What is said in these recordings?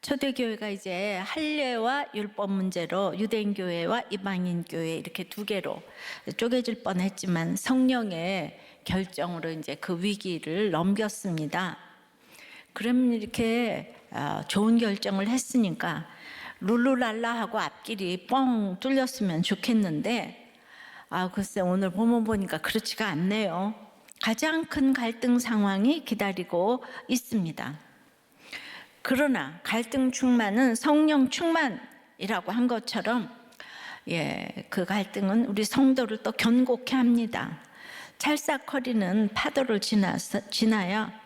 초대교회가 이제 할례와 율법 문제로 유대인 교회와 이방인 교회 이렇게 두 개로 쪼개질 뻔했지만 성령의 결정으로 이제 그 위기를 넘겼습니다. 그럼 이렇게 좋은 결정을 했으니까 룰루랄라하고 앞길이 뻥 뚫렸으면 좋겠는데 글쎄 오늘 본문 보니까 그렇지가 않네요. 가장 큰 갈등 상황이 기다리고 있습니다. 그러나 갈등 충만은 성령 충만이라고 한 것처럼 그 갈등은 우리 성도를 또 견고케 합니다. 찰싹거리는 파도를 지나야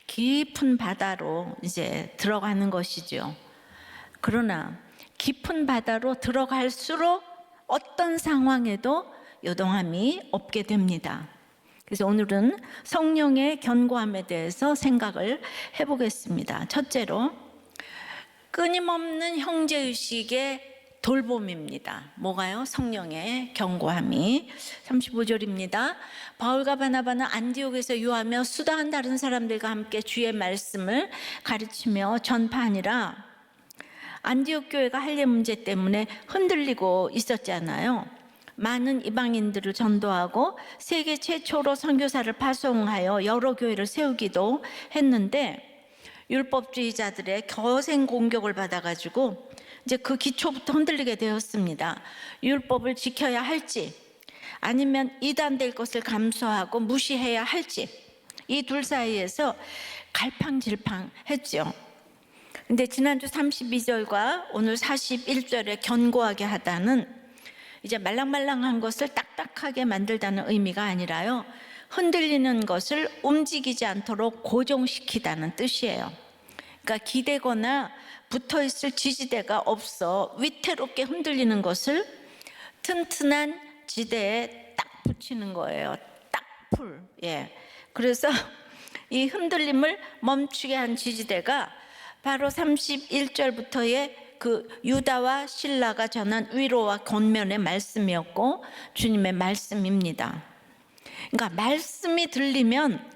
깊은 바다로 이제 들어가는 것이죠. 그러나 깊은 바다로 들어갈수록 어떤 상황에도 요동함이 없게 됩니다. 그래서 오늘은 성령의 견고함에 대해서 생각을 해보겠습니다. 첫째로 끊임없는 형제의식의 돌봄입니다. 뭐가요? 성령의 견고함이. 35절입니다. 바울과 바나바는 안디옥에서 유하며 수다한 다른 사람들과 함께 주의 말씀을 가르치며 전파하니라. 안디옥 교회가 할례 문제 때문에 흔들리고 있었잖아요. 많은 이방인들을 전도하고 세계 최초로 선교사를 파송하여 여러 교회를 세우기도 했는데 율법주의자들의 거센 공격을 받아가지고 이제 그 기초부터 흔들리게 되었습니다. 율법을 지켜야 할지 아니면 이단될 것을 감수하고 무시해야 할지 이 둘 사이에서 갈팡질팡했죠. 근데 지난주 32절과 오늘 41절에 견고하게 하다는 이제 말랑말랑한 것을 딱딱하게 만들다는 의미가 아니라요, 흔들리는 것을 움직이지 않도록 고정시키다는 뜻이에요. 그러니까 기대거나 붙어있을 지지대가 없어 위태롭게 흔들리는 것을 튼튼한 지대에 딱 붙이는 거예요. 딱 풀. 그래서 이 흔들림을 멈추게 한 지지대가 바로 31절부터의 그 유다와 실라가 전한 위로와 권면의 말씀이었고 주님의 말씀입니다. 그러니까 말씀이 들리면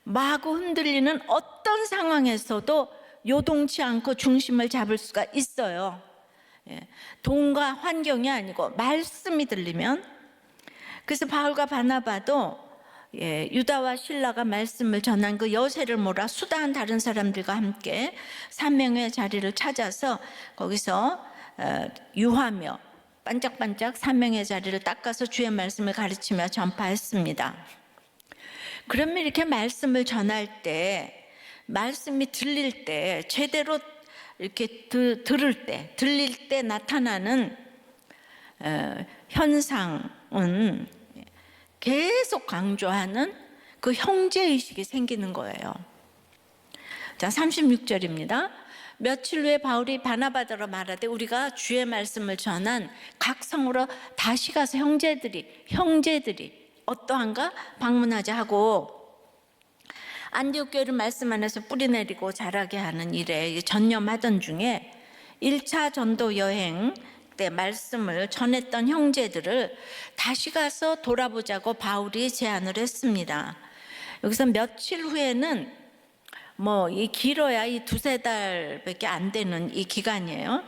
마구 흔들리는 어떤 상황에서도 요동치 않고 중심을 잡을 수가 있어요. 돈과 환경이 아니고 말씀이 들리면. 그래서 바울과 바나바도 유다와 실라가 말씀을 전한 그 여세를 몰아 수다한 다른 사람들과 함께 사명의 자리를 찾아서 거기서 유하며 반짝반짝 사명의 자리를 닦아서 주의 말씀을 가르치며 전파했습니다. 그러면 이렇게 말씀을 전할 때, 말씀이 들릴 때, 제대로 이렇게 들릴 때 나타나는 현상은 계속 강조하는 그 형제의식이 생기는 거예요. 자, 36절입니다. 며칠 후에 바울이 바나바더러 말하되 우리가 주의 말씀을 전한 각 성으로 다시 가서 형제들이 어떠한가 방문하자 하고 안디옥 교회를 말씀 안에서 뿌리내리고 자라게 하는 일에 전념하던 중에 1차 전도 여행 때 말씀을 전했던 형제들을 다시 가서 돌아보자고 바울이 제안을 했습니다. 여기서 며칠 후에는 이 길어야 이 두세 달밖에 안 되는 이 기간이에요.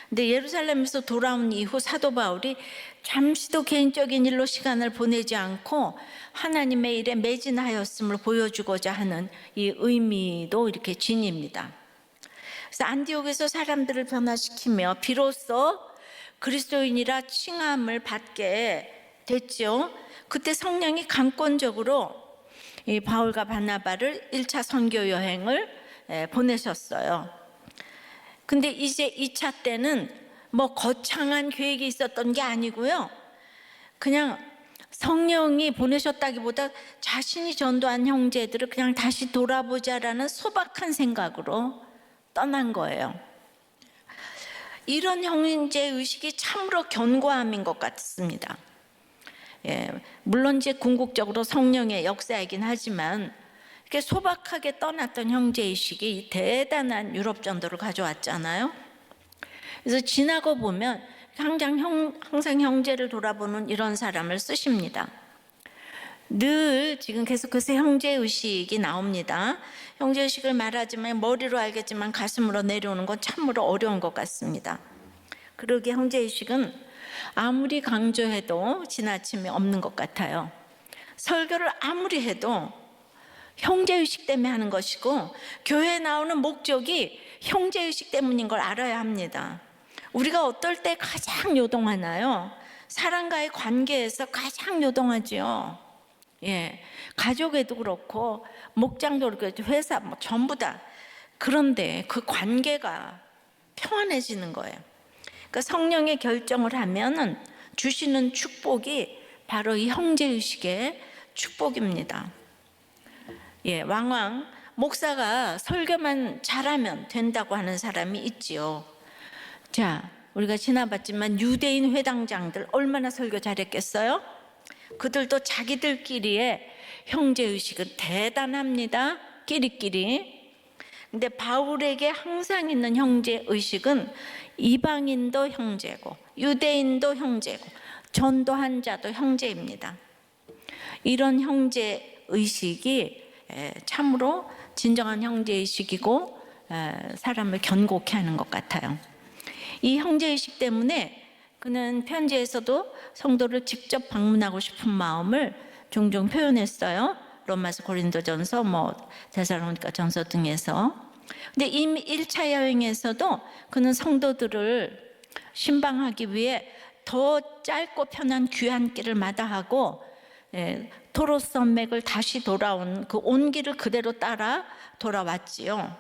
근데 예루살렘에서 돌아온 이후 사도 바울이 잠시도 개인적인 일로 시간을 보내지 않고 하나님의 일에 매진하였음을 보여주고자 하는 이 의미도 이렇게 지닙니다. 그래서 안디옥에서 사람들을 변화시키며 비로소 그리스도인이라 칭함을 받게 됐죠. 그때 성령이 강권적으로 이 바울과 바나바를 1차 선교 여행을 보내셨어요. 근데 이제 2차 때는 거창한 계획이 있었던 게 아니고요, 그냥 성령이 보내셨다기보다 자신이 전도한 형제들을 그냥 다시 돌아보자라는 소박한 생각으로 떠난 거예요. 이런 형제의식이 참으로 견고함인 것 같습니다. 물론 이제 궁극적으로 성령의 역사이긴 하지만 이렇게 소박하게 떠났던 형제의식이 대단한 유럽 전도를 가져왔잖아요. 그래서 지나고 보면 항상 형제를 돌아보는 이런 사람을 쓰십니다. 늘 지금 계속해서 형제의식이 나옵니다. 형제의식을 말하지만 머리로 알겠지만 가슴으로 내려오는 건 참으로 어려운 것 같습니다. 그러기에 형제의식은 아무리 강조해도 지나침이 없는 것 같아요. 설교를 아무리 해도 형제의식 때문에 하는 것이고 교회에 나오는 목적이 형제의식 때문인 걸 알아야 합니다. 우리가 어떨 때 가장 요동하나요? 사람과의 관계에서 가장 요동하지요. 예, 가족에도 그렇고 목장도 그렇고 회사 뭐 전부 다. 그런데 그 관계가 평안해지는 거예요. 그러니까 성령의 결정을 하면은 주시는 축복이 바로 이 형제의식의 축복입니다. 예, 왕왕 목사가 설교만 잘하면 된다고 하는 사람이 있지요. 자, 우리가 지나봤지만 유대인 회당장들 얼마나 설교 잘했겠어요? 그들도 자기들끼리의 형제의식은 대단합니다. 끼리끼리. 근데 바울에게 항상 있는 형제의식은 이방인도 형제고 유대인도 형제고 전도한 자도 형제입니다. 이런 형제의식이 참으로 진정한 형제의식이고 사람을 견고케 하는 것 같아요. 이 형제의식 때문에 그는 편지에서도 성도를 직접 방문하고 싶은 마음을 종종 표현했어요. 로마서, 고린도전서, 데살로니가전서 등에서. 근데 이미 1차 여행에서도 그는 성도들을 신방하기 위해 더 짧고 편한 귀한 길을 마다하고 토로스 산맥을 다시 돌아온 그 온 길을 그대로 따라 돌아왔지요.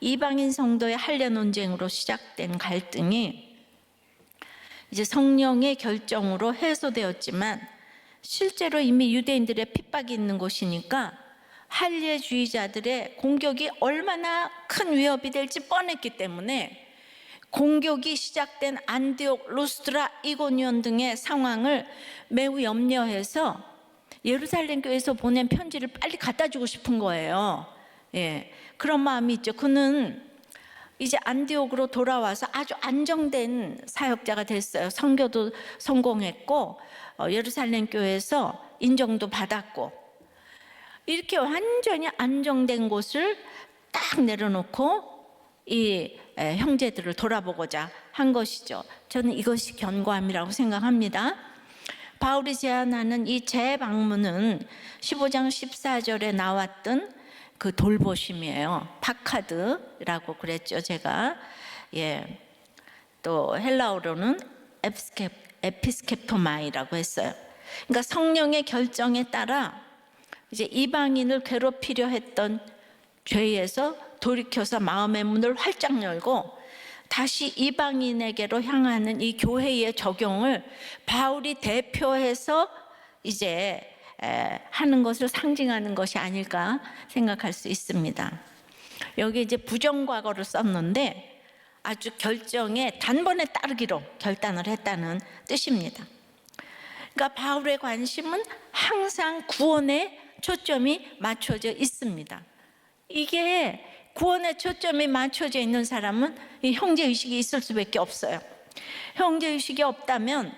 이방인 성도의 할례 논쟁으로 시작된 갈등이 이제 성령의 결정으로 해소되었지만 실제로 이미 유대인들의 핍박이 있는 곳이니까 할례주의자들의 공격이 얼마나 큰 위협이 될지 뻔했기 때문에 공격이 시작된 안디옥, 루스드라, 이고니온 등의 상황을 매우 염려해서 예루살렘 교회에서 보낸 편지를 빨리 갖다 주고 싶은 거예요. 예, 그런 마음이 있죠. 그는 이제 안디옥으로 돌아와서 아주 안정된 사역자가 됐어요. 선교도 성공했고 예루살렘 교회에서 인정도 받았고, 이렇게 완전히 안정된 곳을 딱 내려놓고 이 형제들을 돌아보고자 한 것이죠. 저는 이것이 견고함이라고 생각합니다. 바울이 제안하는 이 재방문은 15장 14절에 나왔던 그 돌보심이에요. 파카드라고 그랬죠, 제가. 예. 또 헬라어로는 에피스케토마이라고 했어요. 그러니까 성령의 결정에 따라 이제 이방인을 괴롭히려 했던 죄에서 돌이켜서 마음의 문을 활짝 열고 다시 이방인에게로 향하는 이 교회의 적용을 바울이 대표해서 이제 하는 것을 상징하는 것이 아닐까 생각할 수 있습니다. 여기 이제 부정과거를 썼는데 아주 결정에 단번에 따르기로 결단을 했다는 뜻입니다. 그러니까 바울의 관심은 항상 구원에 초점이 맞춰져 있습니다. 이게 구원에 초점이 맞춰져 있는 사람은 이 형제의식이 있을 수밖에 없어요. 형제의식이 없다면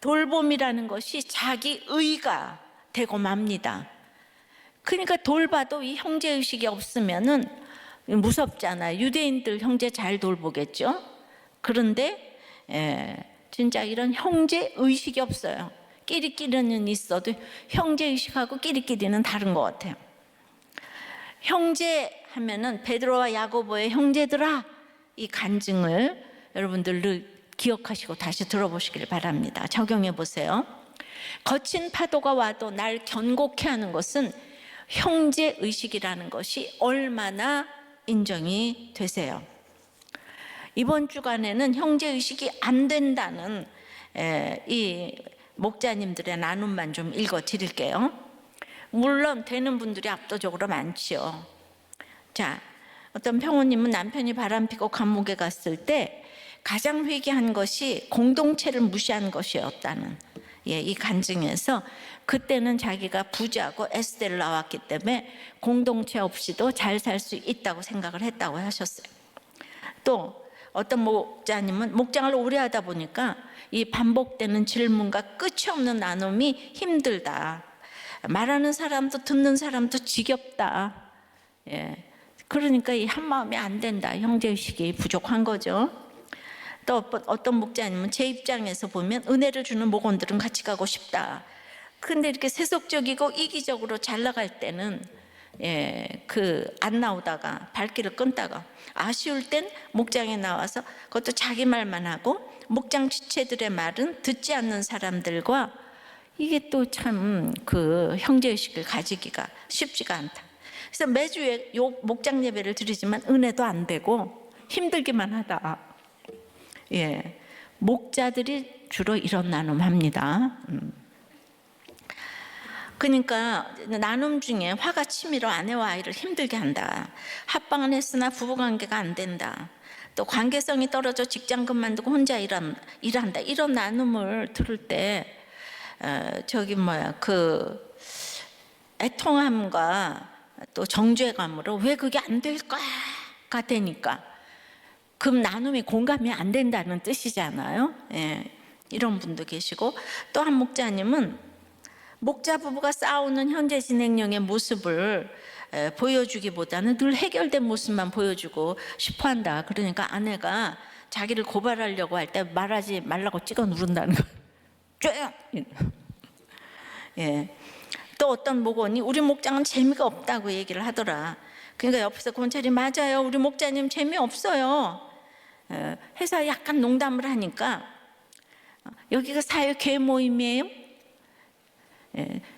돌봄이라는 것이 자기 의가 되고 맙니다. 그러니까 돌봐도 이 형제의식이 없으면은 무섭잖아요. 유대인들 형제 잘 돌보겠죠. 그런데 진짜 이런 형제의식이 없어요. 끼리끼리는 있어도 형제의식하고 끼리끼리는 다른 것 같아요. 형제 하면은 베드로와 야고보의 형제들아, 이 간증을 여러분들 늘 기억하시고 다시 들어보시길 바랍니다. 적용해 보세요. 거친 파도가 와도 날 견고케 하는 것은 형제의식이라는 것이 얼마나 인정이 되세요. 이번 주간에는 형제의식이 안 된다는 이 목자님들의 나눔만 좀 읽어 드릴게요. 물론 되는 분들이 압도적으로 많지요. 자, 어떤 평호님은 남편이 바람피고 감옥에 갔을 때 가장 회개한 것이 공동체를 무시한 것이었다는 이 간증에서 그때는 자기가 부자고 에스대를 나왔기 때문에 공동체 없이도 잘 살 수 있다고 생각을 했다고 하셨어요. 또 어떤 목자님은 목장을 오래 하다 보니까 이 반복되는 질문과 끝이 없는 나눔이 힘들다. 말하는 사람도 듣는 사람도 지겹다. 예. 그러니까 이 한마음이 안 된다. 형제의식이 부족한 거죠. 또 어떤 목자님은 제 입장에서 보면 은혜를 주는 목원들은 같이 가고 싶다. 근데 이렇게 세속적이고 이기적으로 잘 나갈 때는 안 나오다가 발길을 끊다가 아쉬울 땐 목장에 나와서 그것도 자기 말만 하고 목장 지체들의 말은 듣지 않는 사람들과 이게 또 참 그 형제의식을 가지기가 쉽지가 않다. 그래서 매주에 목장 예배를 드리지만 은혜도 안 되고 힘들기만 하다. 예, 목자들이 주로 이런 나눔합니다. 그러니까 나눔 중에 화가 치밀어 아내와 아이를 힘들게 한다. 합방은 했으나 부부관계가 안 된다. 또 관계성이 떨어져 직장 그만두고 혼자 일한다. 이런 나눔을 들을 때 그 애통함과 또 정죄감으로 왜 그게 안 될까가 되니까 그 나눔이 공감이 안 된다는 뜻이잖아요. 예, 이런 분도 계시고 또 한 목자님은 목자 부부가 싸우는 현재 진행형의 모습을 보여주기보다는 늘 해결된 모습만 보여주고 싶어한다. 그러니까 아내가 자기를 고발하려고 할 때 말하지 말라고 찍어 누른다는 거예요. 조용! 예. 또 어떤 목원이 우리 목장은 재미가 없다고 얘기를 하더라. 그러니까 옆에서 권찰이 맞아요. 우리 목자님 재미없어요. 해서 약간 농담을 하니까 여기가 사회교회 모임이에요?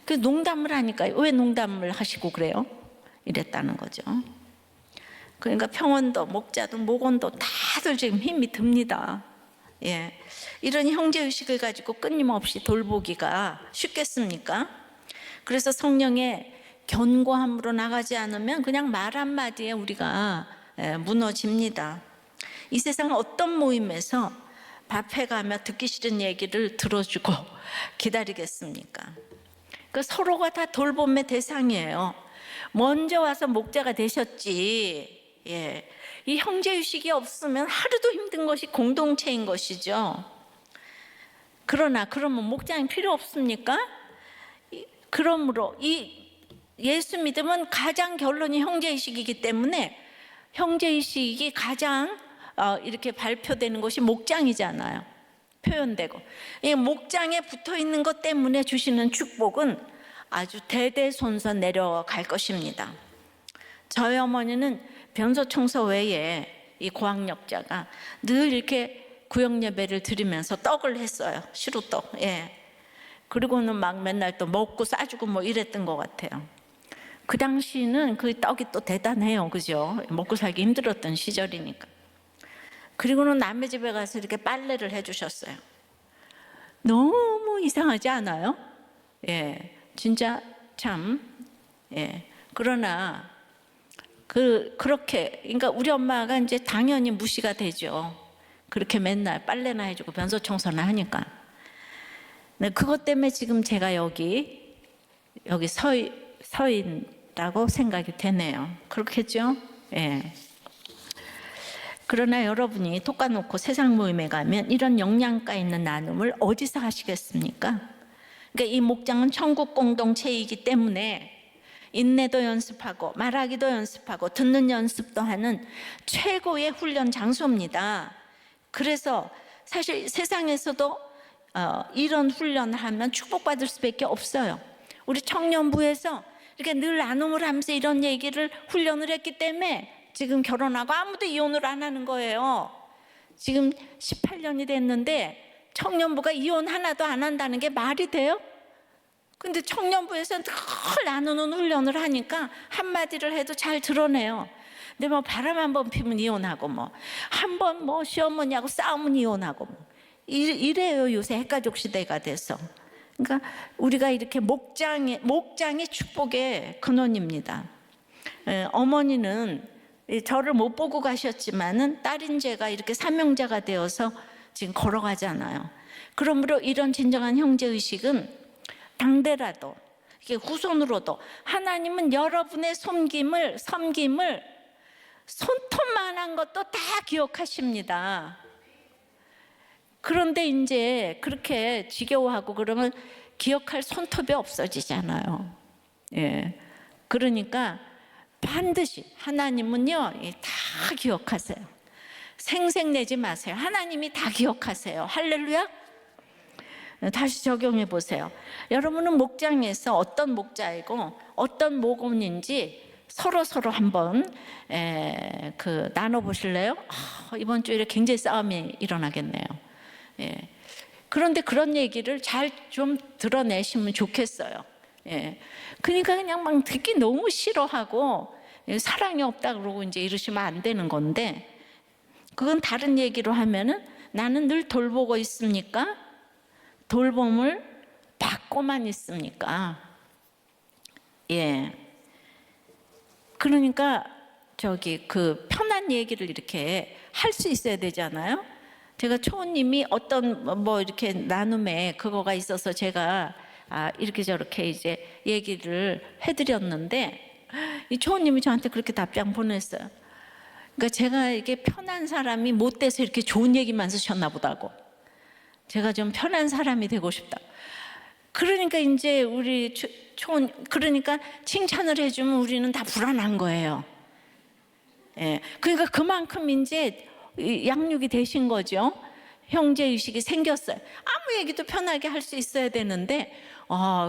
그 농담을 하니까 왜 농담을 하시고 그래요? 이랬다는 거죠. 그러니까 평원도 목자도 목원도 다들 지금 힘이 듭니다. 예. 이런 형제의식을 가지고 끊임없이 돌보기가 쉽겠습니까? 그래서 성령의 견고함으로 나가지 않으면 그냥 말 한마디에 우리가 무너집니다. 이 세상 어떤 모임에서 밥해가며 듣기 싫은 얘기를 들어주고 기다리겠습니까? 그 서로가 다 돌봄의 대상이에요. 먼저 와서 목자가 되셨지. 예. 이 형제의식이 없으면 하루도 힘든 것이 공동체인 것이죠. 그러면 목장이 필요 없습니까? 그러므로 이 예수 믿음은 가장 결론이 형제의식이기 때문에 형제의식이 가장 이렇게 발표되는 것이 목장이잖아요. 표현되고 이 목장에 붙어 있는 것 때문에 주시는 축복은 아주 대대손손 내려갈 것입니다. 저희 어머니는 변소 청소 외에 이 고학력자가 늘 이렇게 구역 예배를 드리면서 떡을 했어요. 시루떡. 예. 그리고는 막 맨날 또 먹고 싸주고 뭐 이랬던 것 같아요. 그 당시는 그 떡이 또 대단해요. 그죠? 먹고 살기 힘들었던 시절이니까. 그리고는 남의 집에 가서 이렇게 빨래를 해주셨어요. 너무 이상하지 않아요? 예. 진짜 참. 예. 그러나 그렇게 그러니까 우리 엄마가 이제 당연히 무시가 되죠. 그렇게 맨날 빨래나 해주고 변소 청소나 하니까. 네, 그것 때문에 지금 제가 여기 서 있다고 생각이 되네요. 그렇겠죠? 예. 그러나 여러분이 톡까놓고 세상 모임에 가면 이런 영양가 있는 나눔을 어디서 하시겠습니까? 그러니까 이 목장은 천국 공동체이기 때문에 인내도 연습하고 말하기도 연습하고 듣는 연습도 하는 최고의 훈련 장소입니다. 그래서 사실 세상에서도 이런 훈련을 하면 축복받을 수밖에 없어요. 우리 청년부에서 이렇게 늘 나눔을 하면서 이런 얘기를 훈련을 했기 때문에 지금 결혼하고 아무도 이혼을 안 하는 거예요. 지금 18년이 됐는데 청년부가 이혼 하나도 안 한다는 게 말이 돼요? 근데 청년부에서 늘 나누는 훈련을 하니까 한마디를 해도 잘 드러내요. 근데 뭐 바람 한번 피면 이혼하고 뭐 한번 뭐 시어머니하고 싸우면 이혼하고 뭐 이래요. 요새 핵가족 시대가 돼서. 그러니까 우리가 이렇게 목장이 축복의 근원입니다. 어머니는 저를 못 보고 가셨지만은 딸인 제가 이렇게 사명자가 되어서 지금 걸어가잖아요. 그러므로 이런 진정한 형제의식은 당대라도 이게 후손으로도 하나님은 여러분의 섬김을 손톱만한 것도 다 기억하십니다. 그런데 이제 그렇게 지겨워하고 그러면 기억할 손톱이 없어지잖아요. 예. 그러니까 반드시 하나님은요, 다 기억하세요. 생색내지 마세요. 하나님이 다 기억하세요. 할렐루야. 다시 적용해 보세요. 여러분은 목장에서 어떤 목자이고 어떤 목원인지 서로 한번 나눠 보실래요? 이번 주일에 굉장히 싸움이 일어나겠네요. 예. 그런데 그런 얘기를 잘 좀 드러내시면 좋겠어요. 예. 그러니까 그냥 막 듣기 너무 싫어하고 사랑이 없다 그러고 이제 이러시면 안 되는 건데, 그건 다른 얘기로 하면은 나는 늘 돌보고 있습니까? 돌봄을 받고만 있습니까? 예. 그러니까 그 편한 얘기를 이렇게 할 수 있어야 되잖아요. 제가 초호님이 어떤 뭐 이렇게 나눔에 그거가 있어서 제가 이렇게 저렇게 이제 얘기를 해드렸는데, 이 초호님이 저한테 그렇게 답장 보냈어요. 그러니까 제가 이게 편한 사람이 못 돼서 이렇게 좋은 얘기만 쓰셨나 보다고. 제가 좀 편한 사람이 되고 싶다. 그러니까 이제 우리 초혼, 그러니까 칭찬을 해주면 우리는 다 불안한 거예요. 예. 그러니까 그만큼 이제 양육이 되신 거죠. 형제의식이 생겼어요. 아무 얘기도 편하게 할 수 있어야 되는데,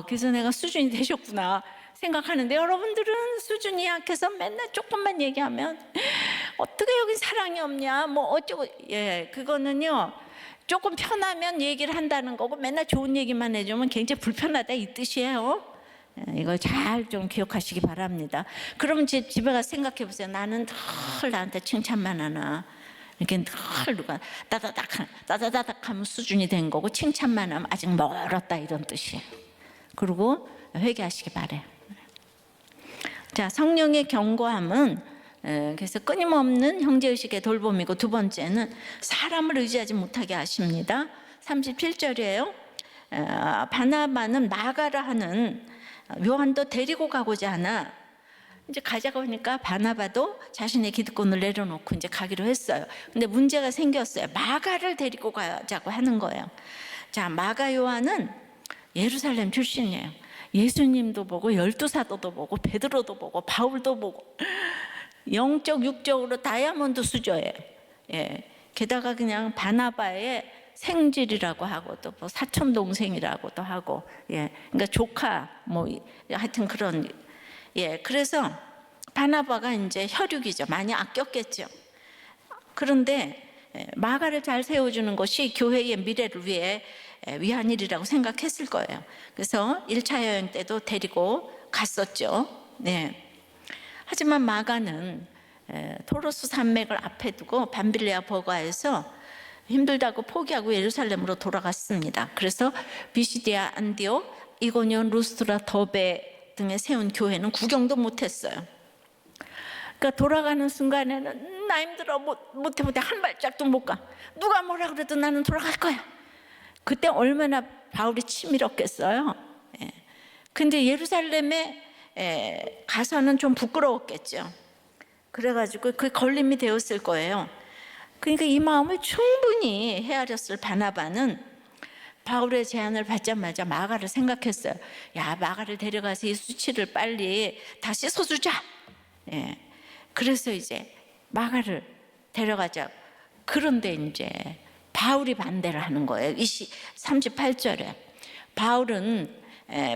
그래서 내가 수준이 되셨구나 생각하는데, 여러분들은 수준이 약해서 맨날 조금만 얘기하면 어떻게 여기 사랑이 없냐 뭐 어쩌고. 예, 그거는요, 조금 편하면 얘기를 한다는 거고 맨날 좋은 얘기만 해주면 굉장히 불편하다 이 뜻이에요. 이걸 잘 좀 기억하시기 바랍니다. 그럼 집에 가서 생각해 보세요. 나는 늘 나한테 칭찬만 하나, 이렇게 늘 누가 따다닥 하면 수준이 된 거고, 칭찬만 하면 아직 멀었다 이런 뜻이에요. 그리고 회개하시기 바래요. 자, 성령의 경고함은 그래서 끊임없는 형제의식의 돌봄이고, 두 번째는 사람을 의지하지 못하게 하십니다. 37절이에요. 바나바는 마가라 하는 요한도 데리고 가고자 하나, 이제 가자고 하니까 바나바도 자신의 기득권을 내려놓고 이제 가기로 했어요. 근데 문제가 생겼어요. 마가를 데리고 가자고 하는 거예요. 자, 마가 요한은 예루살렘 출신이에요. 예수님도 보고 12사도도 보고 베드로도 보고 바울도 보고 영적 육적으로 다이아몬드 수저예요. 예. 게다가 그냥 바나바의 생질이라고 하고 또 뭐 사촌 동생이라고도 하고, 예. 그러니까 조카 뭐 하여튼 그런. 예. 그래서 바나바가 이제 혈육이죠. 많이 아꼈겠죠. 그런데 마가를 잘 세워주는 것이 교회의 미래를 위해 위한 일이라고 생각했을 거예요. 그래서 1차 여행 때도 데리고 갔었죠. 네. 하지만 마가는 토로스 산맥을 앞에 두고 밤빌레아 버가에서 힘들다고 포기하고 예루살렘으로 돌아갔습니다. 그래서 비시디아, 안디옥, 이고니온, 루스트라, 더베 등에 세운 교회는 구경도 못했어요. 그러니까 돌아가는 순간에는 나 힘들어, 못해 한 발짝도 못 가. 누가 뭐라 그래도 나는 돌아갈 거야. 그때 얼마나 바울이 치밀었겠어요. 예. 근데 예루살렘에 가서는 좀 부끄러웠겠죠. 그래가지고 그 걸림이 되었을 거예요. 그러니까 이 마음을 충분히 헤아렸을 바나바는 바울의 제안을 받자마자 마가를 생각했어요. 야, 마가를 데려가서 이 수치를 빨리 다 씻어주자. 예. 그래서 이제 마가를 데려가자. 그런데 이제 바울이 반대를 하는 거예요. 38절에 바울은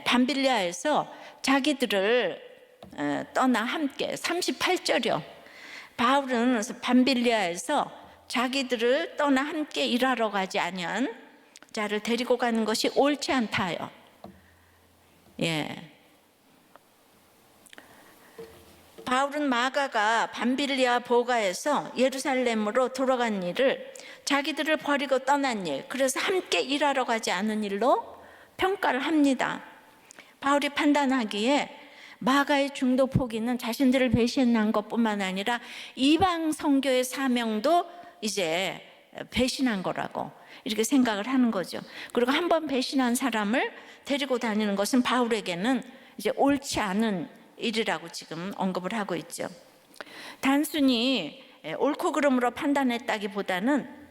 밤빌리아에서 자기들을 떠나 함께, 38절이요. 바울은 밤빌리아에서 자기들을 떠나 함께 일하러 가지 아니한 자를 데리고 가는 것이 옳지 않다요. 예. 바울은 마가가 밤빌리아 보가에서 예루살렘으로 돌아간 일을 자기들을 버리고 떠난 일, 그래서 함께 일하러 가지 않은 일로 평가를 합니다. 바울이 판단하기에 마가의 중도 포기는 자신들을 배신한 것뿐만 아니라 이방 선교의 사명도 이제 배신한 거라고 이렇게 생각을 하는 거죠. 그리고 한번 배신한 사람을 데리고 다니는 것은 바울에게는 이제 옳지 않은 일이라고 지금 언급을 하고 있죠. 단순히 옳고 그름으로 판단했다기보다는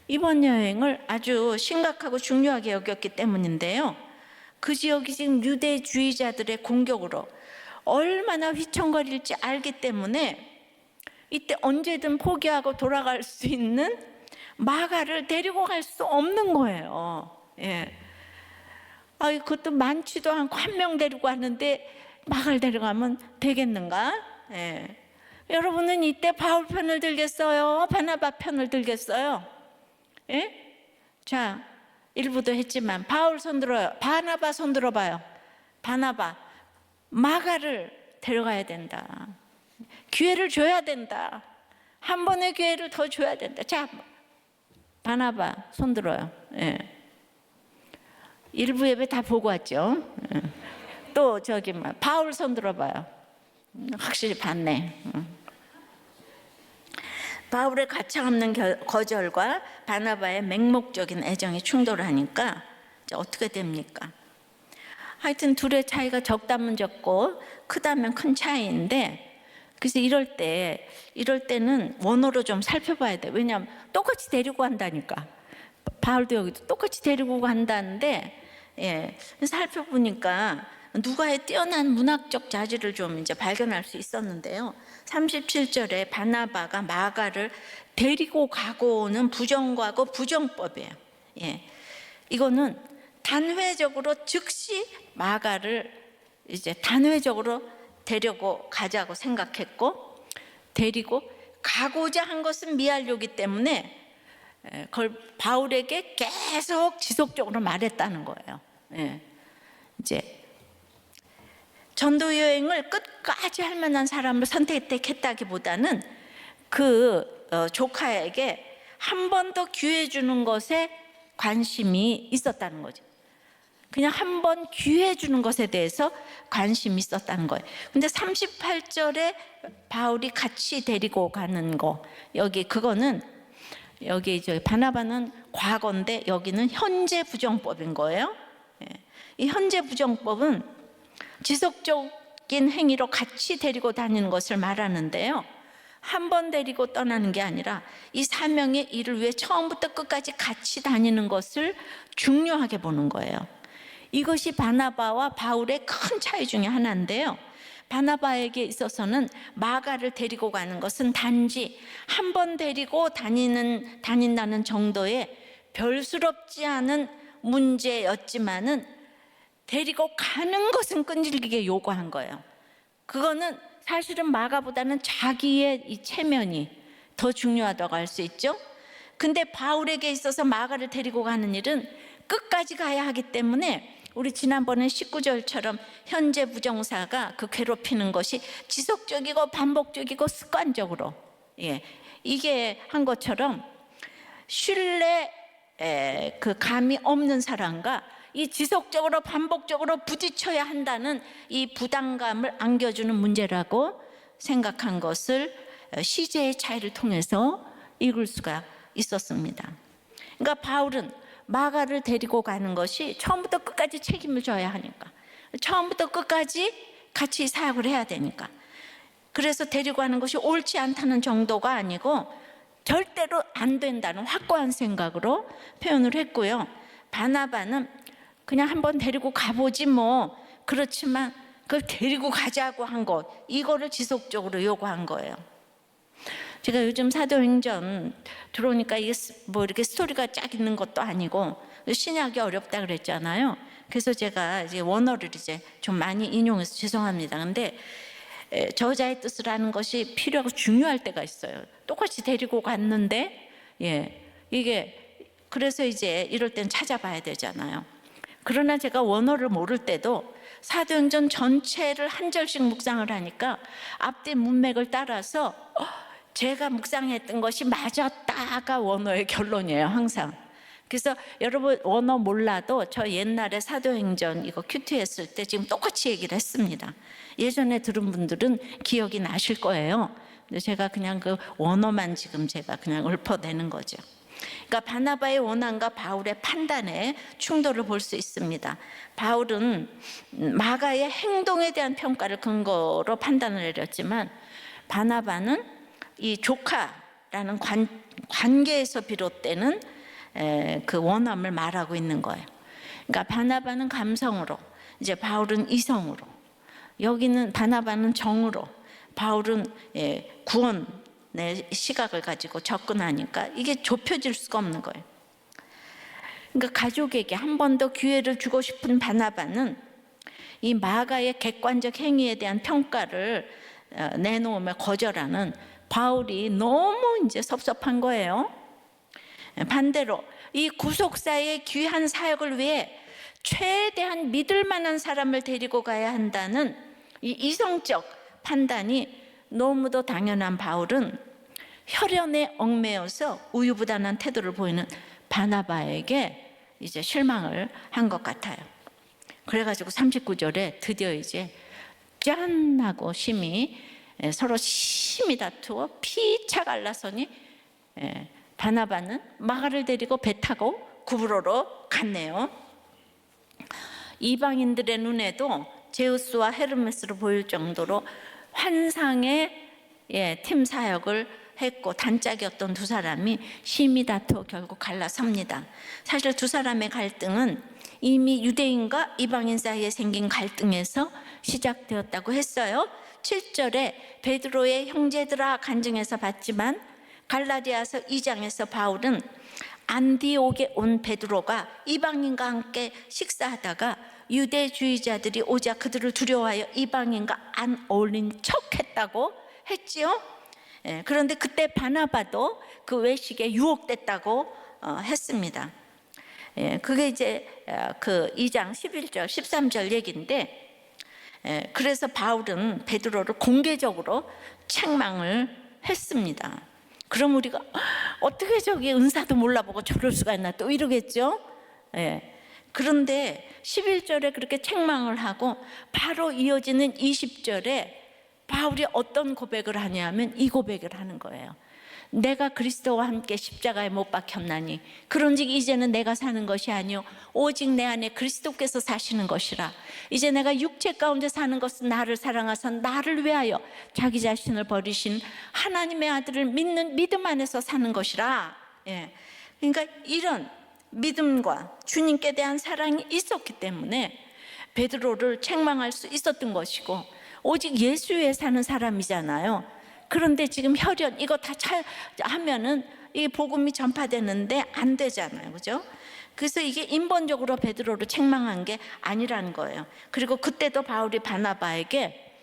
이번 여행을 아주 심각하고 중요하게 여겼기 때문인데요. 그 지역이 지금 유대주의자들의 공격으로 얼마나 휘청거릴지 알기 때문에 이때 언제든 포기하고 돌아갈 수 있는 마가를 데리고 갈 수 없는 거예요. 예. 그것도 많지도 않고 한 명 데리고 왔는데 마가를 데려가면 되겠는가? 예. 여러분은 이때 바울 편을 들겠어요? 바나바 편을 들겠어요? 예? 자, 일부도 했지만 바울 손 들어요. 바나바 손 들어봐요. 바나바, 마가를 데려가야 된다. 기회를 줘야 된다. 한 번의 기회를 더 줘야 된다. 자, 바나바 손 들어요. 예. 일부 예배 다 보고 왔죠. 예. 또 바울 손 들어봐요. 확실히 봤네. 바울의 가차없는 거절과 바나바의 맹목적인 애정이 충돌하니까 어떻게 됩니까? 하여튼 둘의 차이가 적다면 적고 크다면 큰 차이인데, 그래서 이럴 때는 원어로 좀 살펴봐야 돼. 왜냐하면 똑같이 데리고 간다니까. 바울도 여기도 똑같이 데리고 간다는데, 예, 살펴보니까 누가의 뛰어난 문학적 자질을 좀 이제 발견할 수 있었는데요. 37절에 바나바가 마가를 데리고 가고 오는 부정과고 부정법이에요. 예, 이거는 단회적으로 즉시 마가를 이제 단회적으로 데리고 가자고 생각했고, 데리고 가고자 한 것은 미알료기 때문에 그걸 바울에게 계속 지속적으로 말했다는 거예요. 예. 이제 전도 여행을 끝까지 할 만한 사람을 선택했다기보다는 그 조카에게 한 번 더 기회 주는 것에 관심이 있었다는 거죠. 그냥 한 번 기회 주는 것에 대해서 관심이 있었다는 거예요. 근데 38절에 바울이 같이 데리고 가는 거, 그거는 여기 바나바는 과거인데 여기는 현재 부정법인 거예요. 이 현재 부정법은 지속적인 행위로 같이 데리고 다니는 것을 말하는데요. 한 번 데리고 떠나는 게 아니라 이 사명의 일을 위해 처음부터 끝까지 같이 다니는 것을 중요하게 보는 거예요. 이것이 바나바와 바울의 큰 차이 중에 하나인데요. 바나바에게 있어서는 마가를 데리고 가는 것은 단지 한 번 데리고 다닌다는 정도의 별스럽지 않은 문제였지만은 데리고 가는 것은 끈질기게 요구한 거예요. 그거는 사실은 마가보다는 자기의 이 체면이 더 중요하다고 할 수 있죠. 근데 바울에게 있어서 마가를 데리고 가는 일은 끝까지 가야 하기 때문에 우리 지난번에 19절처럼 현재 부정사가 그 괴롭히는 것이 지속적이고 반복적이고 습관적으로, 이게 한 것처럼 신뢰 그 감이 없는 사람과 이 지속적으로 반복적으로 부딪혀야 한다는 이 부담감을 안겨주는 문제라고 생각한 것을 시제의 차이를 통해서 읽을 수가 있었습니다. 그러니까 바울은 마가를 데리고 가는 것이 처음부터 끝까지 책임을 져야 하니까, 처음부터 끝까지 같이 사역을 해야 되니까, 그래서 데리고 가는 것이 옳지 않다는 정도가 아니고 절대로 안 된다는 확고한 생각으로 표현을 했고요. 바나바는 그냥 한번 데리고 가보지 뭐, 그렇지만 그걸 데리고 가자고 한 것, 이거를 지속적으로 요구한 거예요. 제가 요즘 사도행전 들어오니까 이게 뭐 이렇게 스토리가 쫙 있는 것도 아니고 신약이 어렵다 그랬잖아요. 그래서 제가 이제 원어를 이제 좀 많이 인용해서 죄송합니다. 근데 저자의 뜻을 아는 것이 필요하고 중요할 때가 있어요. 똑같이 데리고 갔는데, 이게 그래서 이제 이럴 땐 찾아봐야 되잖아요. 그러나 제가 원어를 모를 때도 사도행전 전체를 한 절씩 묵상을 하니까 앞뒤 문맥을 따라서 제가 묵상했던 것이 맞았다가 원어의 결론이에요, 항상. 그래서 여러분 원어 몰라도 저 옛날에 사도행전 이거 큐티 했을 때 지금 똑같이 얘기를 했습니다. 예전에 들은 분들은 기억이 나실 거예요. 근데 제가 그냥 그 원어만 지금 제가 그냥 읊어내는 거죠. 그러니까 바나바의 원함과 바울의 판단에 충돌을 볼 수 있습니다. 바울은 마가의 행동에 대한 평가를 근거로 판단을 내렸지만 바나바는 이 조카라는 관계에서 비롯되는 그 원함을 말하고 있는 거예요. 그러니까 바나바는 감성으로, 이제 바울은 이성으로, 여기는 바나바는 정으로, 바울은 구원의 시각을 가지고 접근하니까 이게 좁혀질 수가 없는 거예요. 그러니까 가족에게 한 번 더 기회를 주고 싶은 바나바는 이 마가의 객관적 행위에 대한 평가를 내놓으며 거절하는 바울이 너무 이제 섭섭한 거예요. 반대로 이 구속사의 귀한 사역을 위해 최대한 믿을 만한 사람을 데리고 가야 한다는 이 이성적 판단이 너무도 당연한 바울은 혈연에 얽매여서 우유부단한 태도를 보이는 바나바에게 이제 실망을 한 것 같아요. 그래가지고 39절에 드디어 이제 짠 하고 서로 심히 다투어 피차 갈라서니 바나바는 마가를 데리고 배 타고 구브로로 갔네요. 이방인들의 눈에도 제우스와 헤르메스로 보일 정도로 환상의 팀 사역을 했고 단짝이었던 두 사람이 심히 다투어 결국 갈라섭니다. 사실 두 사람의 갈등은 이미 유대인과 이방인 사이에 생긴 갈등에서 시작되었다고 했어요. 7절에 베드로의 형제들아 간증해서 봤지만 갈라디아서 2장에서 바울은 안디옥에 온 베드로가 이방인과 함께 식사하다가 유대주의자들이 오자 그들을 두려워하여 이방인과 안 어울린 척했다고 했지요. 그런데 그때 바나바도 그 외식에 유혹됐다고 했습니다. 그게 이제 그 2장 11절 13절 얘기인데, 그래서 바울은 베드로를 공개적으로 책망을 했습니다. 그럼 우리가 어떻게 저기 은사도 몰라보고 저럴 수가 있나 또 이러겠죠. 그런데 11절에 그렇게 책망을 하고 바로 이어지는 20절에 바울이 어떤 고백을 하냐면 이 고백을 하는 거예요. 내가 그리스도와 함께 십자가에 못 박혔나니 그런즉 이제는 내가 사는 것이 아니요 오직 내 안에 그리스도께서 사시는 것이라. 이제 내가 육체 가운데 사는 것은 나를 사랑하사 나를 위하여 자기 자신을 버리신 하나님의 아들을 믿는 믿음 안에서 사는 것이라. 그러니까 이런 믿음과 주님께 대한 사랑이 있었기 때문에 베드로를 책망할 수 있었던 것이고, 오직 예수 위에 사는 사람이잖아요. 그런데 지금 혈연 이거 다 하면은 이 복음이 전파되는데 안 되잖아요, 그죠? 그래서 이게 인본적으로 베드로를 책망한 게 아니라는 거예요. 그리고 그때도 바울이 바나바에게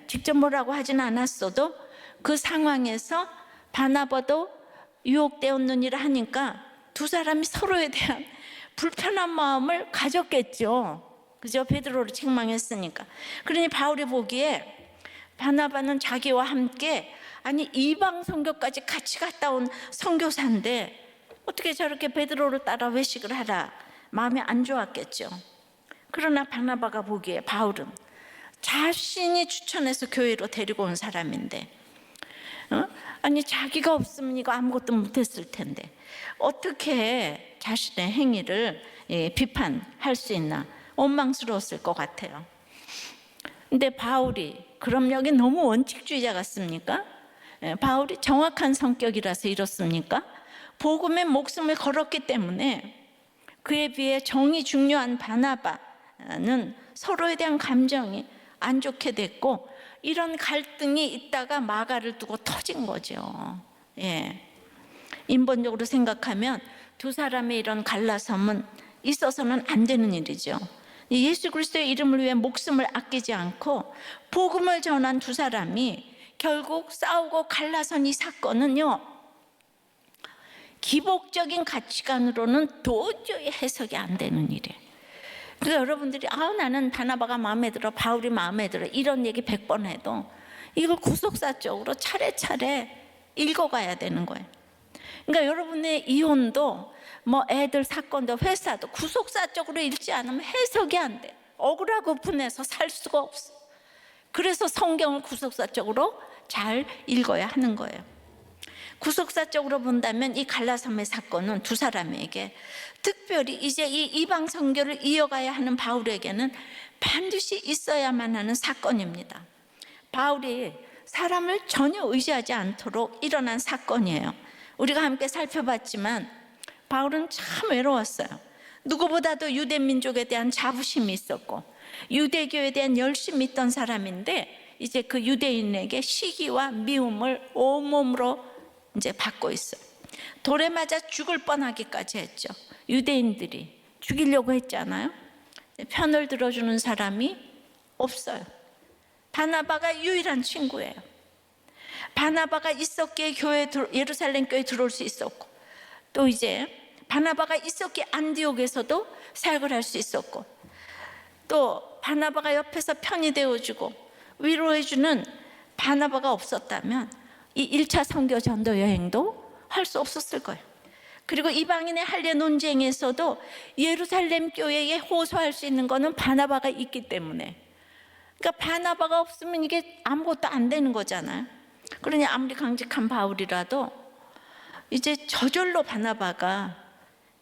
직접 뭐라고 하진 않았어도 그 상황에서 바나바도 유혹되었느니라 하니까 두 사람이 서로에 대한 불편한 마음을 가졌겠죠, 그죠? 베드로를 책망했으니까. 그러니 바울이 보기에 바나바는 자기와 함께 아니 이방 선교까지 같이 갔다 온 선교사인데 어떻게 저렇게 베드로를 따라 외식을 하라, 마음이 안 좋았겠죠. 그러나 바나바가 보기에 바울은 자신이 추천해서 교회로 데리고 온 사람인데 아니 자기가 없으면 이거 아무것도 못했을 텐데 어떻게 자신의 행위를 비판할 수 있나 원망스러웠을 것 같아요. 근데 바울이 그럼 여기 너무 원칙주의자 같습니까? 바울이 정확한 성격이라서 이렇습니까? 복음에 목숨을 걸었기 때문에 그에 비해 정이 중요한 바나바는 서로에 대한 감정이 안 좋게 됐고 이런 갈등이 있다가 마가를 두고 터진 거죠. 인본적으로 생각하면 두 사람의 이런 갈라섬은 있어서는 안 되는 일이죠. 예수 그리스도의 이름을 위해 목숨을 아끼지 않고 복음을 전한 두 사람이 결국 싸우고 갈라선 이 사건은요, 기복적인 가치관으로는 도저히 해석이 안 되는 일이에요. 그러니까 여러분들이 나는 바나바가 마음에 들어, 바울이 마음에 들어 이런 얘기 100번 해도 이걸 구속사적으로 차례차례 읽어가야 되는 거예요. 그러니까 여러분의 이혼도 뭐 애들 사건도 회사도 구속사적으로 읽지 않으면 해석이 안 돼. 억울하고 분해서 살 수가 없어. 그래서 성경을 구속사적으로 잘 읽어야 하는 거예요. 구속사적으로 본다면 이 갈라섬의 사건은 두 사람에게, 특별히 이제 이 이방 선교를 이어가야 하는 바울에게는 반드시 있어야만 하는 사건입니다. 바울이 사람을 전혀 의지하지 않도록 일어난 사건이에요. 우리가 함께 살펴봤지만 바울은 참 외로웠어요. 누구보다도 유대 민족에 대한 자부심이 있었고 유대교에 대한 열심이 있던 사람인데 이제 그 유대인에게 시기와 미움을 온몸으로 이제 받고 있어요. 돌에 맞아 죽을 뻔하기까지 했죠. 유대인들이 죽이려고 했잖아요. 편을 들어주는 사람이 없어요. 바나바가 유일한 친구예요. 바나바가 있었기에 예루살렘 교회에 들어올 수 있었고, 또 이제 바나바가 있었기에 안디옥에서도 사역을 할 수 있었고, 또 바나바가 옆에서 편이 되어주고 위로해주는 바나바가 없었다면 이 1차 선교 전도 여행도 할 수 없었을 거예요. 그리고 이방인의 할례 논쟁에서도 예루살렘 교회에 호소할 수 있는 것은 바나바가 있기 때문에, 그러니까 바나바가 없으면 이게 아무것도 안 되는 거잖아요. 그러니 아무리 강직한 바울이라도 이제 저절로 바나바가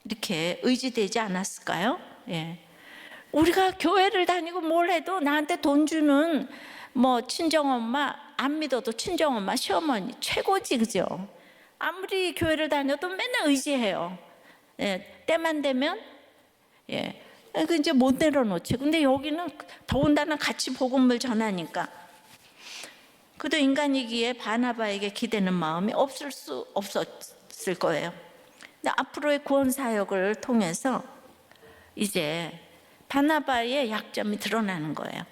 이렇게 의지되지 않았을까요? 예. 우리가 교회를 다니고 뭘 해도 나한테 돈 주는 뭐 친정엄마, 안 믿어도 친정엄마, 시어머니 최고지, 그죠? 아무리 교회를 다녀도 맨날 의지해요. 예, 때만 되면 그 이제 못 내려놓지. 근데 여기는 더군다나 같이 복음을 전하니까 그도 인간이기에 바나바에게 기대는 마음이 없을 수 없었을 거예요. 근데 앞으로의 구원 사역을 통해서 이제 바나바의 약점이 드러나는 거예요.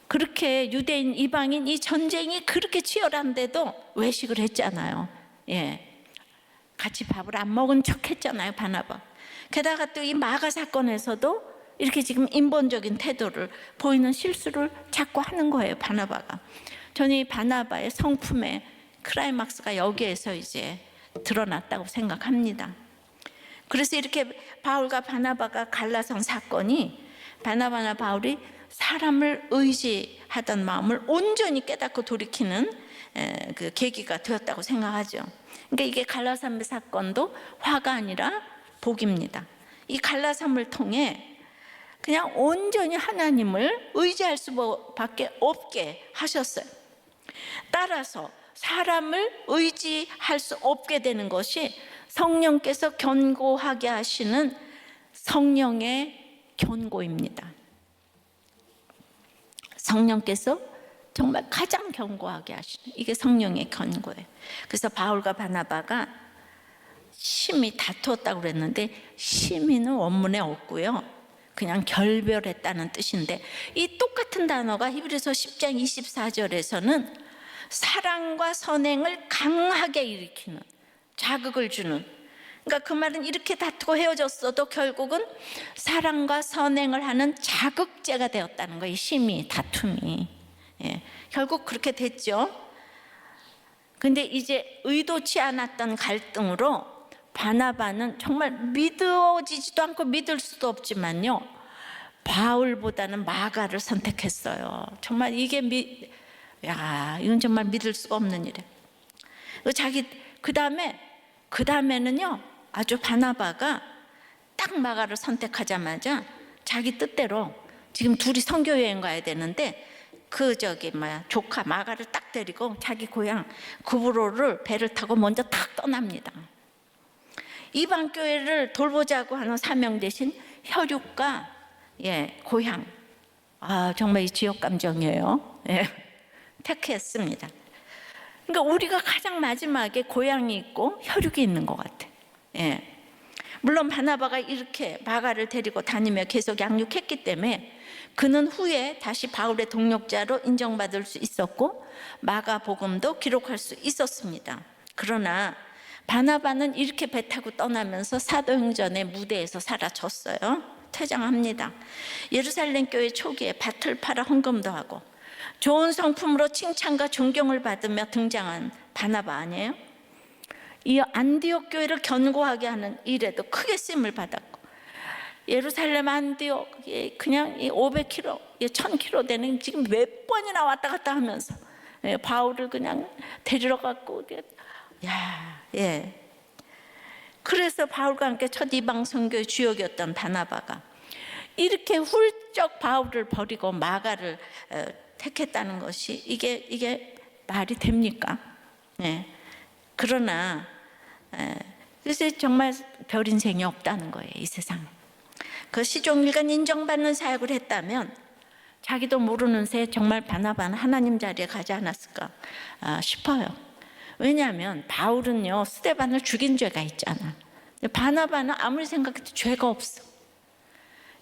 그렇게 유대인, 이방인 이 전쟁이 그렇게 치열한데도 외식을 했잖아요. 예, 같이 밥을 안 먹은 척 했잖아요, 바나바. 게다가 또 이 마가 사건에서도 이렇게 지금 인본적인 태도를 보이는 실수를 자꾸 하는 거예요, 바나바가. 저는 이 바나바의 성품의 클라이막스가 여기에서 이제 드러났다고 생각합니다. 그래서 이렇게 바울과 바나바가 갈라선 사건이 바나바나 바울이 사람을 의지하던 마음을 온전히 깨닫고 돌이키는 그 계기가 되었다고 생각하죠. 그러니까 이게 갈라삼의 사건도 화가 아니라 복입니다. 이 갈라삼을 통해 그냥 온전히 하나님을 의지할 수밖에 없게 하셨어요. 따라서 사람을 의지할 수 없게 되는 것이 성령께서 견고하게 하시는 성령의 견고입니다. 성령께서 정말 가장 견고하게 하시는 이게 성령의 견고예요. 그래서 바울과 바나바가 심히 다투었다고 그랬는데 심히는 원문에 없고요, 그냥 결별했다는 뜻인데 이 똑같은 단어가 히브리서 10장 24절에서는 사랑과 선행을 강하게 일으키는, 자극을 주는, 그러니까 그 말은 이렇게 다투고 헤어졌어도 결국은 사랑과 선행을 하는 자극제가 되었다는 거예요. 심히, 다툼이. 예, 결국 그렇게 됐죠. 근데 이제 의도치 않았던 갈등으로 바나바는 정말 믿어지지도 않고 믿을 수도 없지만요, 바울보다는 마가를 선택했어요. 정말 이게 이건 정말 믿을 수가 없는 일이에요. 그 다음에는요, 아주 바나바가 딱 마가를 선택하자마자 자기 뜻대로 지금 둘이 선교 여행 가야 되는데 조카 마가를 딱 데리고 자기 고향 구브로를 배를 타고 먼저 탁 떠납니다. 이방 교회를 돌보자고 하는 사명 대신 혈육과 고향, 정말 이 지역 감정이에요. 택했습니다. 그러니까 우리가 가장 마지막에 고향이 있고 혈육이 있는 것 같아. 물론 바나바가 이렇게 마가를 데리고 다니며 계속 양육했기 때문에 그는 후에 다시 바울의 동역자로 인정받을 수 있었고 마가복음도 기록할 수 있었습니다. 그러나 바나바는 이렇게 배 타고 떠나면서 사도행전의 무대에서 사라졌어요. 퇴장합니다. 예루살렘 교회 초기에 밭을 팔아 헌금도 하고 좋은 성품으로 칭찬과 존경을 받으며 등장한 바나바 아니에요? 이 안디옥 교회를 견고하게 하는 일에도 크게 쓰임을 받았고, 예루살렘 안디옥 그냥 500km, 1000km 되는 지금 몇 번이나 왔다 갔다 하면서 바울을 그냥 데리러 갔고, 그래서 바울과 함께 첫 이방 선교의 주역이었던 바나바가 이렇게 훌쩍 바울을 버리고 마가를 택했다는 것이 이게 말이 됩니까? 그러나 그래서 정말 별 인생이 없다는 거예요, 이 세상에. 그 시종일관 인정받는 사역을 했다면 자기도 모르는 새 정말 바나바는 하나님 자리에 가지 않았을까 싶어요. 왜냐하면 바울은요, 스데반을 죽인 죄가 있잖아. 바나바는 아무리 생각해도 죄가 없어.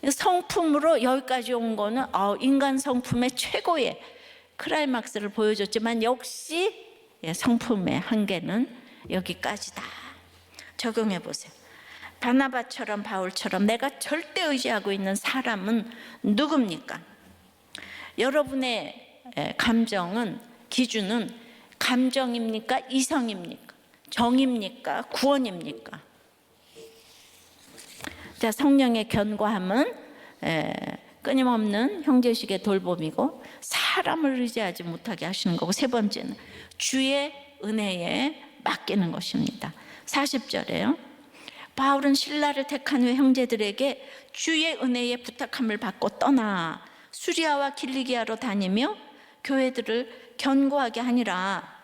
성품으로 여기까지 온 거는 인간 성품의 최고의 클라이막스를 보여줬지만 역시 성품의 한계는 여기까지다. 적용해 보세요. 바나바처럼 바울처럼 내가 절대 의지하고 있는 사람은 누굽니까? 여러분의 감정은, 기준은 감정입니까? 이성입니까? 정입니까? 구원입니까? 자, 성령의 견고함은 끊임없는 형제식의 돌봄이고 사람을 의지하지 못하게 하시는 거고, 세 번째는 주의 은혜에 맡기는 것입니다. 40절에요. 바울은 신라를 택한 후 형제들에게 주의 은혜에 부탁함을 받고 떠나 수리아와 길리기아로 다니며 교회들을 견고하게 하니라.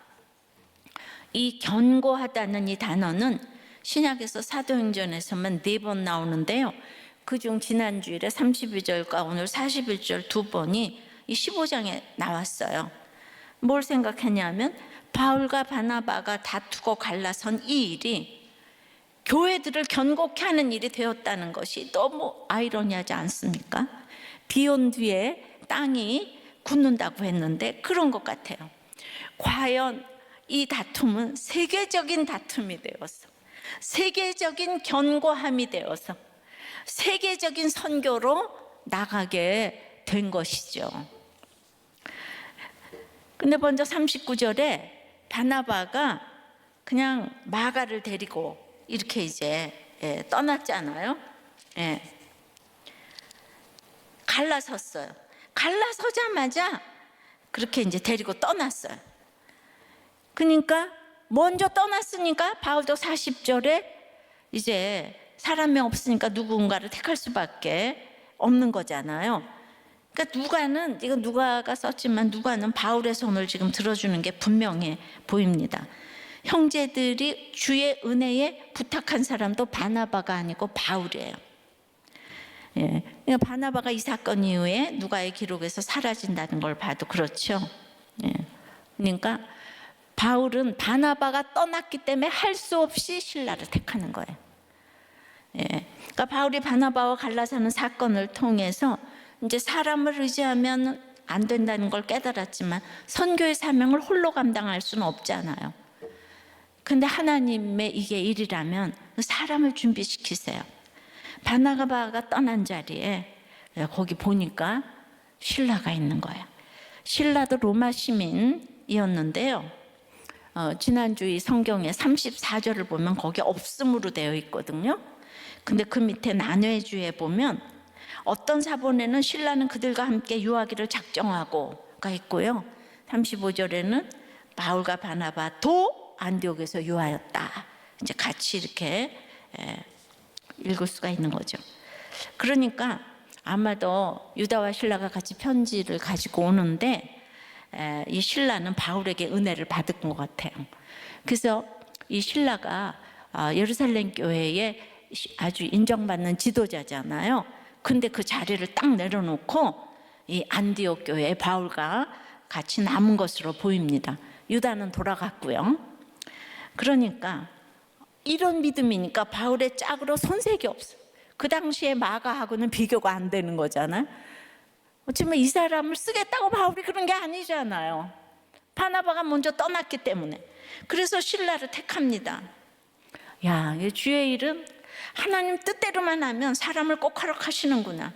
이 견고하다는 이 단어는 신약에서 사도행전에서만 4번 나오는데요, 그중 지난주일에 32절과 오늘 41절 2번이 이 15장에 나왔어요. 뭘 생각했냐면 바울과 바나바가 다투고 갈라선 이 일이 교회들을 견고케 하는 일이 되었다는 것이 너무 아이러니하지 않습니까? 비 온 뒤에 땅이 굳는다고 했는데 그런 것 같아요. 과연 이 다툼은 세계적인 다툼이 되어서, 세계적인 견고함이 되어서 세계적인 선교로 나가게 된 것이죠. 근데 먼저 39절에 바나바가 그냥 마가를 데리고 이렇게 이제 떠났잖아요. 갈라섰어요. 갈라서자마자 그렇게 이제 데리고 떠났어요. 그러니까 먼저 떠났으니까 바울도 40절에 이제 사람이 없으니까 누군가를 택할 수밖에 없는 거잖아요. 그러니까 누가는, 이거 누가가 썼지만 누가는 바울의 손을 지금 들어주는 게 분명해 보입니다. 형제들이 주의 은혜에 부탁한 사람도 바나바가 아니고 바울이에요. 그러니까 바나바가 이 사건 이후에 누가의 기록에서 사라진다는 걸 봐도 그렇죠. 그러니까 바울은 바나바가 떠났기 때문에 할 수 없이 신라를 택하는 거예요. 그러니까 바울이 바나바와 갈라서는 사건을 통해서 이제 사람을 의지하면 안 된다는 걸 깨달았지만 선교의 사명을 홀로 감당할 수는 없잖아요. 근데 하나님의 이게 일이라면 사람을 준비시키세요. 바나바가 떠난 자리에 거기 보니까 실라가 있는 거예요. 실라도 로마 시민이었는데요, 지난주 이 성경에 34절을 보면 거기 없음으로 되어 있거든요. 근데 그 밑에 난회주에 보면 어떤 사본에는 신라는 그들과 함께 유하기를 작정하고가 있고요, 35절에는 바울과 바나바도 안디옥에서 유하였다, 이제 같이 이렇게 읽을 수가 있는 거죠. 그러니까 아마도 유다와 신라가 같이 편지를 가지고 오는데 이 신라는 바울에게 은혜를 받은 것 같아요. 그래서 이 신라가 예루살렘 교회에 아주 인정받는 지도자잖아요. 근데 그 자리를 딱 내려놓고 이 안디옥 교회에 바울과 같이 남은 것으로 보입니다. 유다는 돌아갔고요. 그러니까 이런 믿음이니까 바울의 짝으로 손색이 없어요. 그 당시에 마가하고는 비교가 안 되는 거잖아요. 어쩌면 이 사람을 쓰겠다고 바울이 그런 게 아니잖아요. 바나바가 먼저 떠났기 때문에. 그래서 신라를 택합니다. 야, 주의 일은 하나님 뜻대로만 하면 사람을 꼭 허락하시는구나.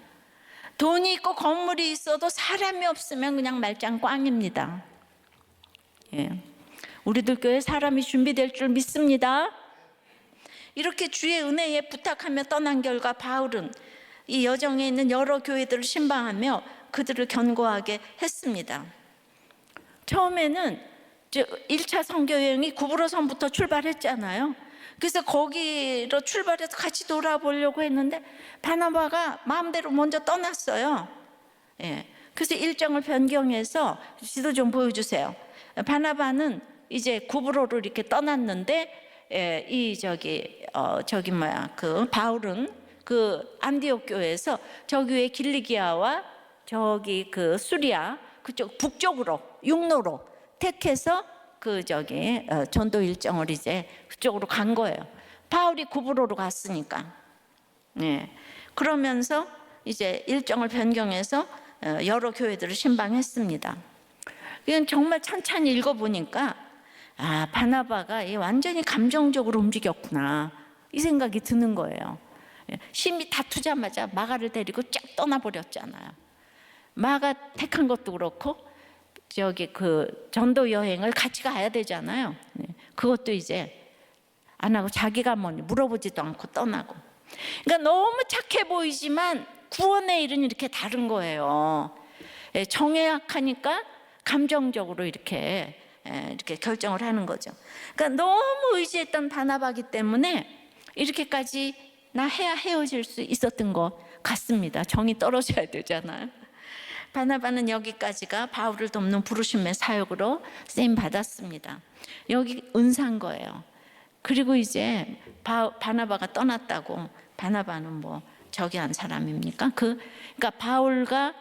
돈이 있고 건물이 있어도 사람이 없으면 그냥 말짱 꽝입니다. 우리들 교회 사람이 준비될 줄 믿습니다. 이렇게 주의 은혜에 부탁하며 떠난 결과 바울은 이 여정에 있는 여러 교회들을 신방하며 그들을 견고하게 했습니다. 처음에는 1차 선교 여행이 구브로선부터 출발했잖아요. 그래서 거기로 출발해서 같이 돌아보려고 했는데 바나바가 마음대로 먼저 떠났어요. 그래서 일정을 변경해서 지도 좀 보여주세요. 바나바는 이제 구브로로 이렇게 떠났는데 이 그 바울은 그 안디옥 교회에서 저기 왜 길리기아와 저기 그 수리아 그쪽 북쪽으로 육로로 택해서 그 전도 일정을 이제 그쪽으로 간 거예요. 바울이 구브로로 갔으니까. 네. 그러면서 이제 일정을 변경해서 여러 교회들을 신방했습니다. 그냥 정말 찬찬히 읽어보니까 바나바가 완전히 감정적으로 움직였구나 이 생각이 드는 거예요. 심히 다투자마자 마가를 데리고 쫙 떠나버렸잖아요. 마가 택한 것도 그렇고 그 전도 여행을 같이 가야 되잖아요. 그것도 이제 안 하고 자기가 뭐니 물어보지도 않고 떠나고. 그러니까 너무 착해 보이지만 구원의 일은 이렇게 다른 거예요. 정에 약하니까 감정적으로 이렇게 결정을 하는 거죠. 그러니까 너무 의지했던 바나바기 때문에 이렇게까지 나 해야 헤어질 수 있었던 것 같습니다. 정이 떨어져야 되잖아요. 바나바는 여기까지가 바울을 돕는 부르심의 사역으로 쓰임 받았습니다. 여기 은사인 거예요. 그리고 이제 바나바가 떠났다고 바나바는 뭐 저기 한 사람입니까? 그러니까 바울과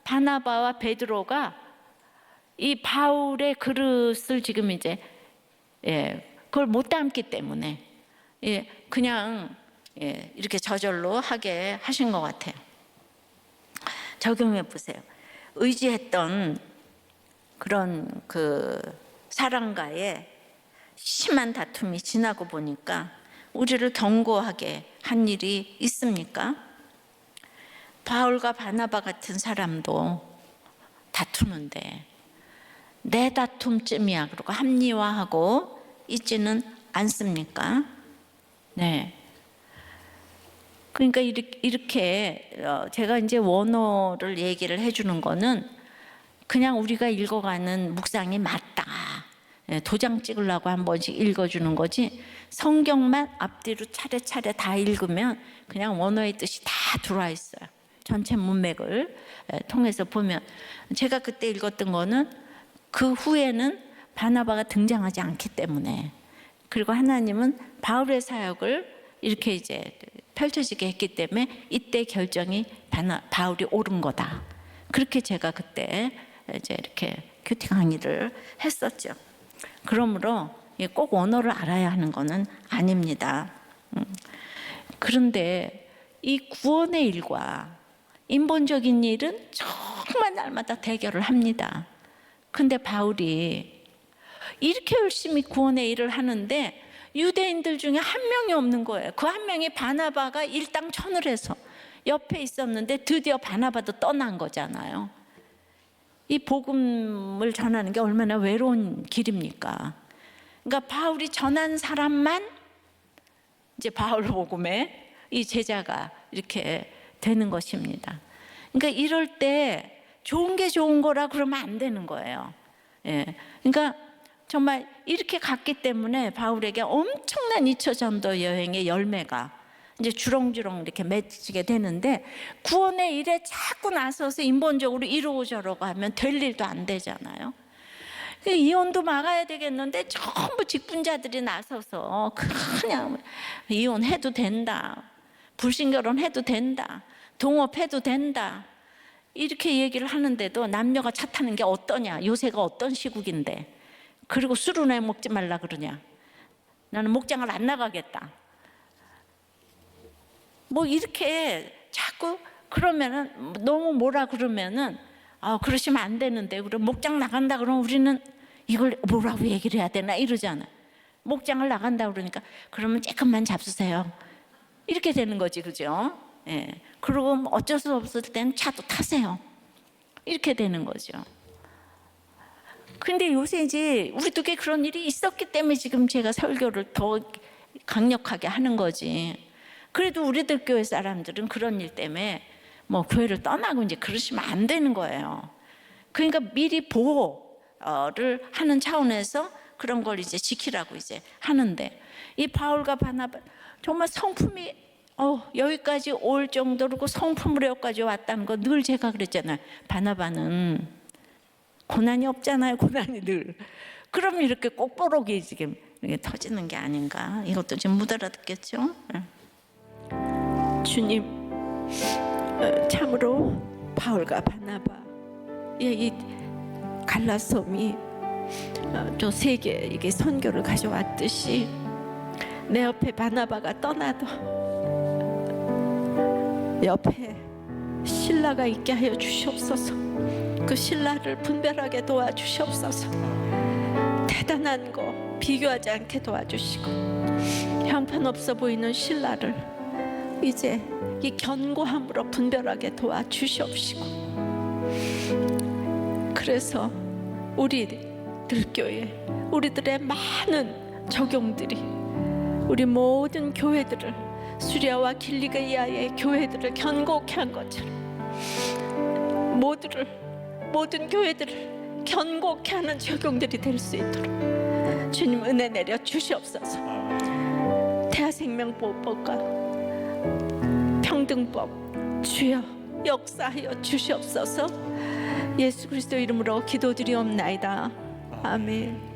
바나바와 베드로가 이 바울의 그릇을 지금 이제 그걸 못 담기 때문에 그냥 이렇게 저절로 하게 하신 것 같아요. 적용해 보세요. 의지했던 그런 그 사랑과의 심한 다툼이 지나고 보니까 우리를 견고하게 한 일이 있습니까? 바울과 바나바 같은 사람도 다투는데 내 다툼쯤이야 그러고 합리화하고 있지는 않습니까? 네. 그러니까 이렇게 제가 이제 원어를 얘기를 해주는 거는 그냥 우리가 읽어가는 묵상이 맞다. 도장 찍으려고 한 번씩 읽어주는 거지 성경만 앞뒤로 차례차례 다 읽으면 그냥 원어의 뜻이 다 들어와 있어요. 전체 문맥을 통해서 보면 제가 그때 읽었던 거는 그 후에는 바나바가 등장하지 않기 때문에 그리고 하나님은 바울의 사역을 이렇게 이제 펼쳐지게 했기 때문에 이때 결정이 바울이 옳은 거다. 그렇게 제가 그때 이제 이렇게 큐티 강의를 했었죠. 그러므로 꼭 원어를 알아야 하는 것은 아닙니다. 그런데 이 구원의 일과 인본적인 일은 정말 날마다 대결을 합니다. 근데 바울이 이렇게 열심히 구원의 일을 하는데 유대인들 중에 한 명이 없는 거예요. 그 한 명이 바나바가 일당천을 해서 옆에 있었는데 드디어 바나바도 떠난 거잖아요. 이 복음을 전하는 게 얼마나 외로운 길입니까? 그러니까 바울이 전한 사람만 이제 바울 복음의 이 제자가 이렇게 되는 것입니다. 그러니까 이럴 때 좋은 게 좋은 거라 그러면 안 되는 거예요. 그러니까 정말 이렇게 갔기 때문에 바울에게 엄청난 2차 전도 여행의 열매가 이제 주렁주렁 이렇게 맺히게 되는데 구원의 일에 자꾸 나서서 인본적으로 이루어져라고 하면 될 일도 안 되잖아요. 이혼도 막아야 되겠는데 전부 직분자들이 나서서 그냥 이혼해도 된다, 불신결혼해도 된다, 동업해도 된다 이렇게 얘기를 하는데도 남녀가 차 타는 게 어떠냐, 요새가 어떤 시국인데 그리고 술은 왜 먹지 말라 그러냐, 나는 목장을 안 나가겠다 뭐 이렇게 자꾸 그러면은 너무 뭐라 그러면은 그러시면 안 되는데 그럼 목장 나간다 그러면 우리는 이걸 뭐라고 얘기를 해야 되나 이러잖아요. 목장을 나간다 그러니까 그러면 조금만 잡수세요 이렇게 되는 거지, 그죠? 그리고 어쩔 수 없을 땐 차도 타세요 이렇게 되는 거죠. 근데 요새 이제 우리도 그런 일이 있었기 때문에 지금 제가 설교를 더 강력하게 하는 거지. 그래도 우리들 교회 사람들은 그런 일 때문에 뭐 교회를 떠나고 이제 그러시면 안 되는 거예요. 그러니까 미리 보호를 하는 차원에서 그런 걸 이제 지키라고 이제 하는데 이 바울과 바나바 정말 성품이 여기까지 올 정도로 성품으로 여기까지 왔다는 거 늘 제가 그랬잖아요. 바나바는 고난이 없잖아요. 고난이 늘. 그럼 이렇게 꼭보록이 지금 이렇게 터지는 게 아닌가. 이것도 지금 못 알아듣겠죠? 주님, 참으로 바울과 바나바, 이 갈라섬이 저 세계 이게 선교를 가져왔듯이 내 옆에 바나바가 떠나도 옆에 신라가 있게 하여 주시옵소서. 그 신라를 분별하게 도와주시옵소서. 대단한 거 비교하지 않게 도와주시고, 형편없어 보이는 신라를 이제 이 견고함으로 분별하게 도와주시옵시고, 그래서 우리들 교회, 우리들의 많은 적용들이 우리 모든 교회들을, 수리아와 길리기아의 교회들을 견고케 한 것처럼 모든 교회들을 견고케 하는 적용들이 될 수 있도록 주님 은혜 내려 주시옵소서. 태아생명보호법과 평등법 주여 역사하여 주시옵소서. 예수 그리스도 이름으로 기도드리옵나이다. 아멘.